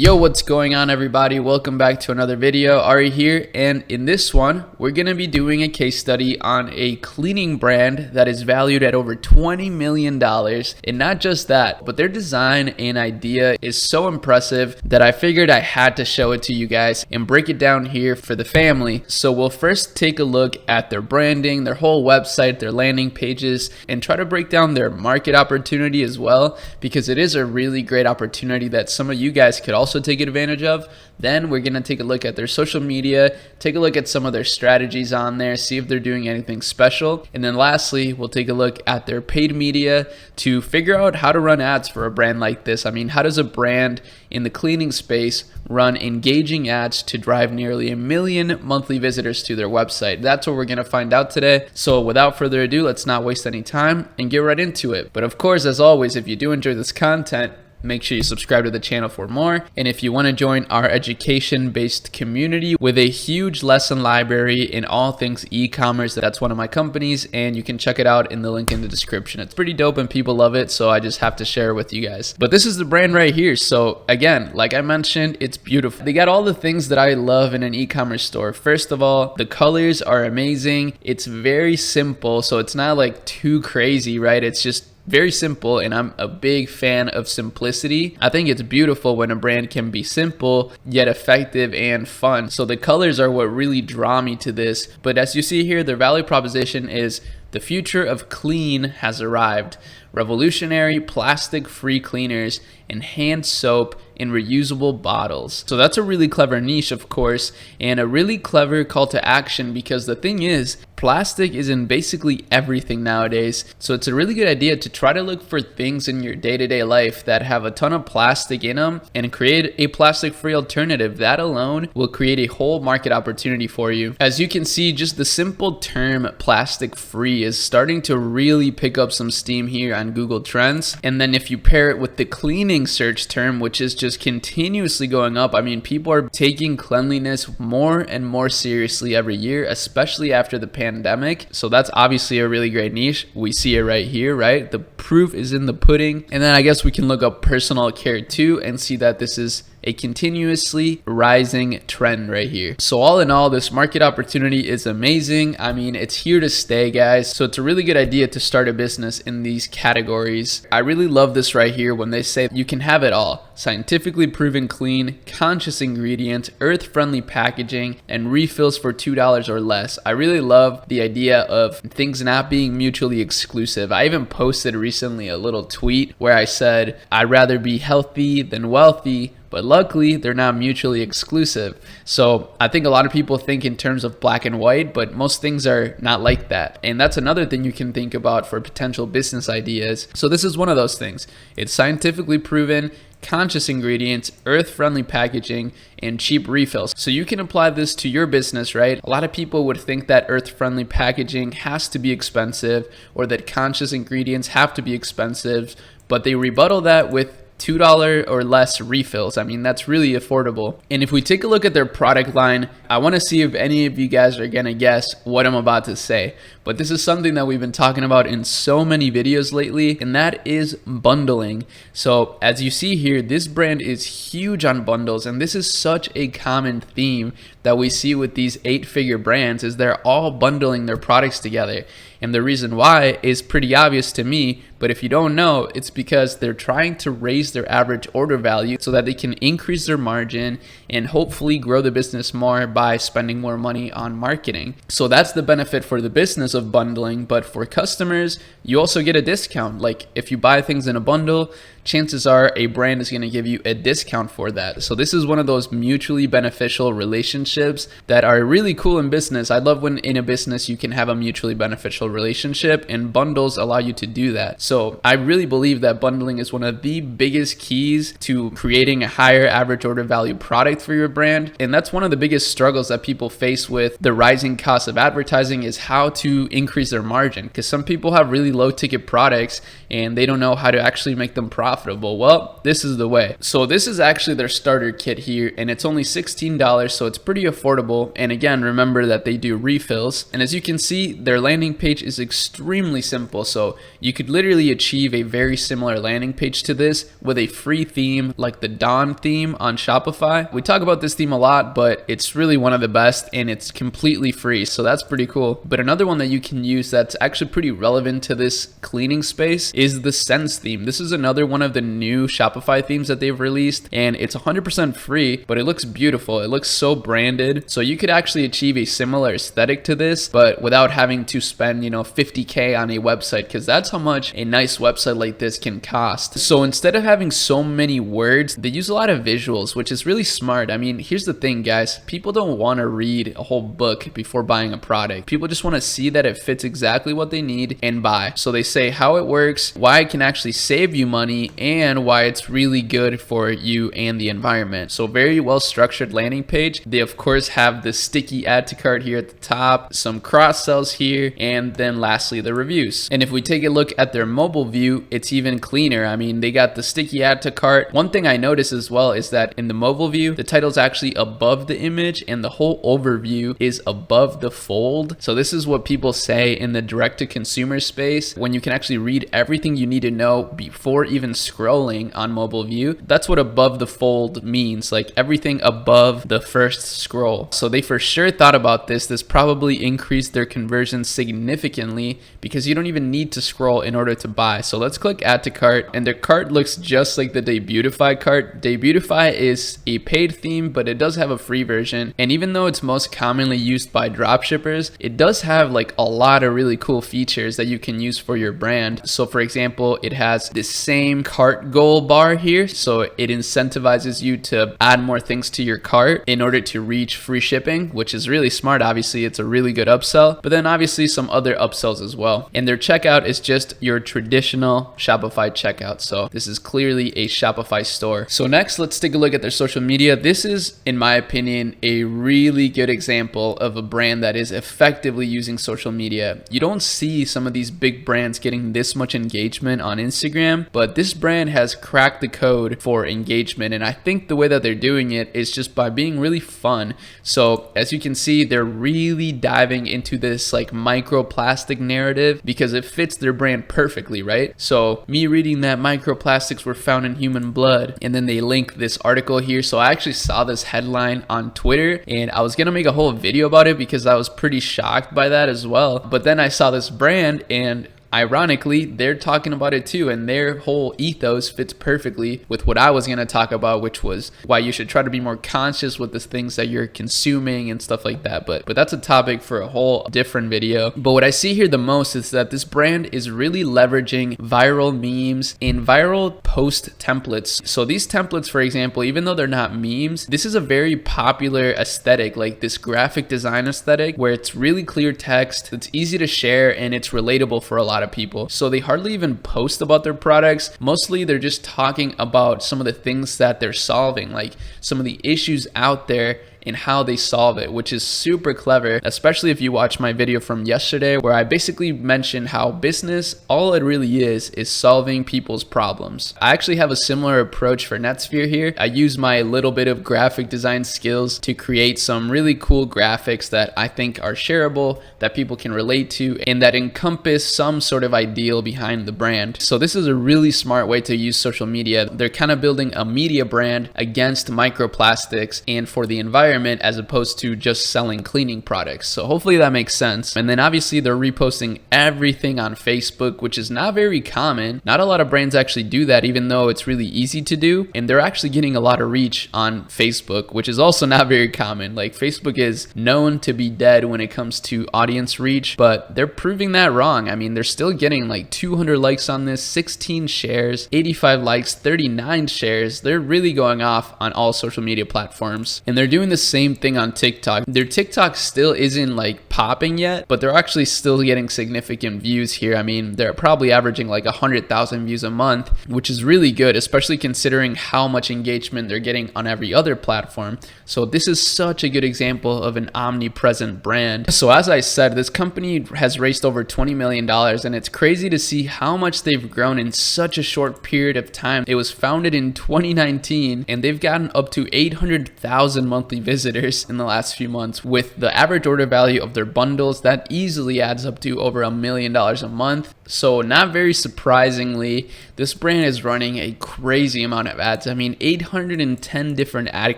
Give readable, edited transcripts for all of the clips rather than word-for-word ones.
Yo, what's going on, everybody? Welcome back to another video. Arie here, and in this one we're gonna be doing a case study on a cleaning brand that is valued at over $20 million. And not just that, but their design and idea is so impressive that I figured I had to show it to you guys and break it down here for the family. So we'll first take a look at their branding, their whole website, their landing pages, and try to break down their market opportunity as well, because it is a really great opportunity that some of you guys could also take advantage of. Then we're going to take a look at their social media, take a look at some of their strategies on there, see if they're doing anything special. And then lastly, we'll take a look at their paid media to figure out how to run ads for a brand like this. I mean, how does a brand in the cleaning space run engaging ads to drive nearly 1 million monthly visitors to their website? That's what we're going to find out today. So without further ado, let's not waste any time and get right into it. But of course, as always, if you do enjoy this content, make sure you subscribe to the channel for more. And if you want to join our education-based community with a huge lesson library in all things e-commerce, that's one of my companies, and you can check it out in the link in the description. It's pretty dope and people love it, so I just have to share it with you guys. But this is the brand right here. So again, like I mentioned, it's beautiful. They got all the things that I love in an e-commerce store. First of all, the colors are amazing. It's very simple, so it's not like too crazy, right? It's just very simple, and I'm a big fan of simplicity. I think it's beautiful when a brand can be simple yet effective and fun. So the colors are what really draw me to this. But as you see here, their value proposition is the future of clean has arrived. Revolutionary plastic-free cleaners and hand soap in reusable bottles. So that's a really clever niche, of course, and a really clever call to action, because the thing is, plastic is in basically everything nowadays. So it's a really good idea to try to look for things in your day-to-day life that have a ton of plastic in them and create a plastic-free alternative. That alone will create a whole market opportunity for you. As you can see, just the simple term plastic-free is starting to really pick up some steam here on Google Trends. And then if you pair it with the cleaning search term, which is just continuously going up, I mean, people are taking cleanliness more and more seriously every year, especially after the pandemic. So that's obviously a really great niche. We see it right here, right? The proof is in the pudding. And then I guess we can look up personal care too and see that this is a continuously rising trend right here. So all in all, this market opportunity is amazing. I mean, it's here to stay, guys. So it's a really good idea to start a business in these categories. I really love this right here when they say you can have it all: scientifically proven clean, conscious ingredients, earth-friendly packaging, and refills for $2 or less. I really love the idea of things not being mutually exclusive. I even posted recently a little tweet where I said, I'd rather be healthy than wealthy, but luckily they're not mutually exclusive. So I think a lot of people think in terms of black and white, but most things are not like that. And that's another thing you can think about for potential business ideas. So this is one of those things. It's scientifically proven, conscious ingredients, earth-friendly packaging, and cheap refills. So you can apply this to your business, right? A lot of people would think that earth-friendly packaging has to be expensive or that conscious ingredients have to be expensive, but they rebuttal that with $2 or less refills. I mean, that's really affordable. And if we take a look at their product line, I want to see if any of you guys are gonna guess what I'm about to say. But this is something that we've been talking about in so many videos lately, and that is bundling. So as you see here, this brand is huge on bundles, and this is such a common theme that we see with these 8-figure brands, is they're all bundling their products together. And the reason why is pretty obvious to me, but if you don't know, it's because they're trying to raise their average order value so that they can increase their margin and hopefully grow the business more by spending more money on marketing. So that's the benefit for the business of bundling, but for customers, you also get a discount. Like if you buy things in a bundle, chances are a brand is going to give you a discount for that. So this is one of those mutually beneficial relationships that are really cool in business. I love when in a business you can have a mutually beneficial relationship, and bundles allow you to do that. So I really believe that bundling is one of the biggest keys to creating a higher average order value product for your brand. And that's one of the biggest struggles that people face with the rising cost of advertising, is how to increase their margin, because some people have really low ticket products and they don't know how to actually make them profitable. profitable? Well, this is the way. So this is actually their starter kit here, and it's only $16, so it's pretty affordable. And again, remember that they do refills. And as you can see, their landing page is extremely simple. So you could literally achieve a very similar landing page to this with a free theme like the Dawn theme on Shopify. We talk about this theme a lot, but it's really one of the best, and it's completely free. So that's pretty cool. But another one that you can use that's actually pretty relevant to this cleaning space is the Sense theme. This is another one of the new Shopify themes that they've released, and it's 100% free, but it looks beautiful. It looks so branded. So you could actually achieve a similar aesthetic to this, but without having to spend, $50K on a website, because that's how much a nice website like this can cost. So instead of having so many words, they use a lot of visuals, which is really smart. I mean, here's the thing, guys. People don't want to read a whole book before buying a product. People just want to see that it fits exactly what they need and buy. So they say how it works, why it can actually save you money, and why it's really good for you and the environment. So very well structured landing page. They of course have the sticky add to cart here at the top, some cross sells here, and then lastly the reviews. And if we take a look at their mobile view, it's even cleaner. I mean, they got the sticky add to cart. One thing I noticed as well is that in the mobile view, the title's actually above the image and the whole overview is above the fold. So this is what people say in the direct to consumer space, when you can actually read everything you need to know before even scrolling on mobile view. That's what above the fold means, like everything above the first scroll. So they for sure thought about this. This probably increased their conversion significantly because you don't even need to scroll in order to buy. So let's click add to cart, and their cart looks just like the Debutify cart. Debutify is a paid theme, but it does have a free version. And even though it's most commonly used by dropshippers, it does have like a lot of really cool features that you can use for your brand. So for example, it has this same cart goal bar here. So it incentivizes you to add more things to your cart in order to reach free shipping, which is really smart. Obviously, it's a really good upsell, but then obviously some other upsells as well. And their checkout is just your traditional Shopify checkout. So this is clearly a Shopify store. So next, let's take a look at their social media. This is, in my opinion, a really good example of a brand that is effectively using social media. You don't see some of these big brands getting this much engagement on Instagram, but this brand has cracked the code for engagement. And I think the way that they're doing it is just by being really fun. So as you can see, they're really diving into this like microplastic narrative because it fits their brand perfectly, right? So me reading that microplastics were found in human blood, and then they link this article here. So I actually saw this headline on Twitter, and I was gonna make a whole video about it because I was pretty shocked by that as well. But then I saw this brand, and ironically, they're talking about it too, and their whole ethos fits perfectly with what I was going to talk about, which was why you should try to be more conscious with the things that you're consuming and stuff like that. But that's a topic for a whole different video. But what I see here the most is that this brand is really leveraging viral memes and viral post templates. So these templates, for example, even though they're not memes, this is a very popular aesthetic, like this graphic design aesthetic where it's really clear text, it's easy to share, and it's relatable for a lot of people. So they hardly even post about their products. Mostly they're just talking about some of the things that they're solving, like some of the issues out there and how they solve it, which is super clever, especially if you watch my video from yesterday where I basically mentioned how business, all it really is solving people's problems. I actually have a similar approach for Netsphere here. I use my little bit of graphic design skills to create some really cool graphics that I think are shareable, that people can relate to, and that encompass some sort of ideal behind the brand. So this is a really smart way to use social media. They're kind of building a media brand against microplastics and for the environment, as opposed to just selling cleaning products. So hopefully that makes sense. And then obviously they're reposting everything on Facebook, which is not very common. Not a lot of brands actually do that, even though it's really easy to do. And they're actually getting a lot of reach on Facebook, which is also not very common. Like Facebook is known to be dead when it comes to audience reach, but they're proving that wrong. I mean, they're still getting like 200 likes on this, 16 shares, 85 likes, 39 shares. They're really going off on all social media platforms. And they're doing the same thing on TikTok. Their TikTok still isn't like popping yet, but they're actually still getting significant views here. I mean, they're probably averaging like 100,000 views a month, which is really good, especially considering how much engagement they're getting on every other platform. So this is such a good example of an omnipresent brand. So as I said, this company has raised over $20 million, and it's crazy to see how much they've grown in such a short period of time. It was founded in 2019, and they've gotten up to 800,000 monthly visitors in the last few months. With the average order value of their bundles, that easily adds up to over $1 million a month. So not very surprisingly, this brand is running a crazy amount of ads. I mean, 810 different ad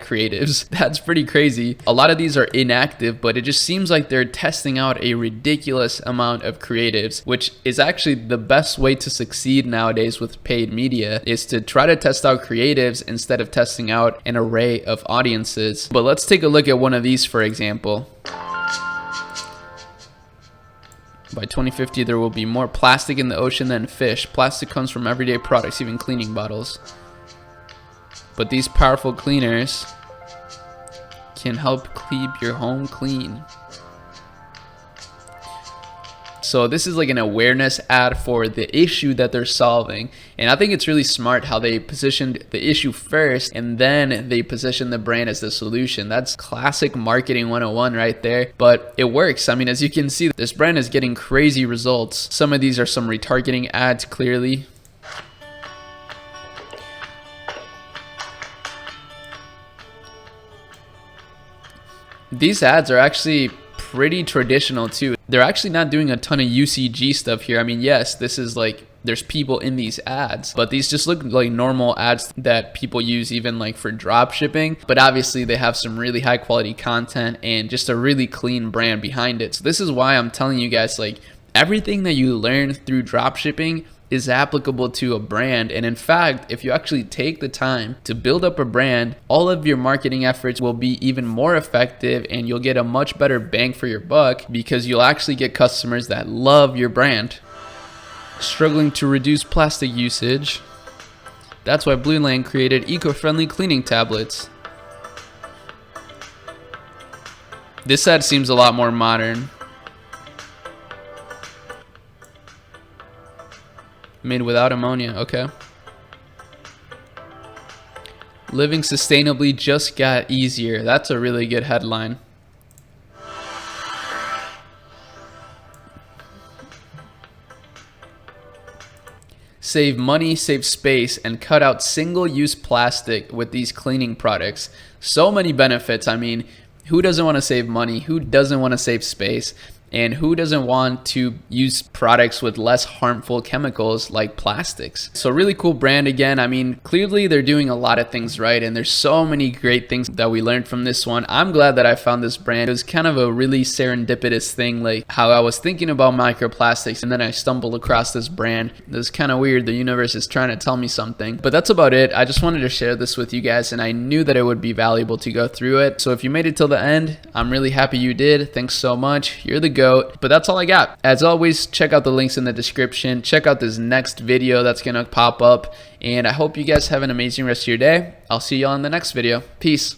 creatives. That's pretty crazy. A lot of these are inactive, but it just seems like they're testing out a ridiculous amount of creatives, which is actually the best way to succeed nowadays with paid media, is to try to test out creatives instead of testing out an array of audiences. But let's take a look at one of these, for example. By 2050, there will be more plastic in the ocean than fish. Plastic comes from everyday products, even cleaning bottles. But these powerful cleaners can help keep your home clean. So this is like an awareness ad for the issue that they're solving. And I think it's really smart how they positioned the issue first and then they position the brand as the solution. That's classic marketing 101 right there, but it works. I mean, as you can see, this brand is getting crazy results. Some of these are some retargeting ads, clearly. These ads are actually pretty traditional too. They're actually not doing a ton of UCG stuff here. I mean, yes, this is like, there's people in these ads, but these just look like normal ads that people use even like for drop shipping. But obviously they have some really high quality content and just a really clean brand behind it. So this is why I'm telling you guys, like, everything that you learn through drop shipping is applicable to a brand. And in fact, if you actually take the time to build up a brand, all of your marketing efforts will be even more effective and you'll get a much better bang for your buck because you'll actually get customers that love your brand. Struggling to reduce plastic usage. That's why Blue Land created eco-friendly cleaning tablets. This ad seems a lot more modern. Made without ammonia, okay. Living sustainably just got easier. That's a really good headline. Save money, save space, and cut out single-use plastic with these cleaning products. So many benefits. I mean, who doesn't want to save money? Who doesn't want to save space? And who doesn't want to use products with less harmful chemicals like plastics? So really cool brand again. I mean, clearly they're doing a lot of things right, and there's so many great things that we learned from this one. I'm glad that I found this brand. It was kind of a really serendipitous thing, like how I was thinking about microplastics and then I stumbled across this brand. It was kind of weird. The universe is trying to tell me something. But that's about it. I just wanted to share this with you guys, and I knew that it would be valuable to go through it. So if you made it till the end, I'm really happy you did. Thanks so much. You're the GOAT. But that's all I got. As always, check out the links in the description. Check out this next video that's gonna pop up, and I hope you guys have an amazing rest of your day. I'll see y'all in the next video. Peace.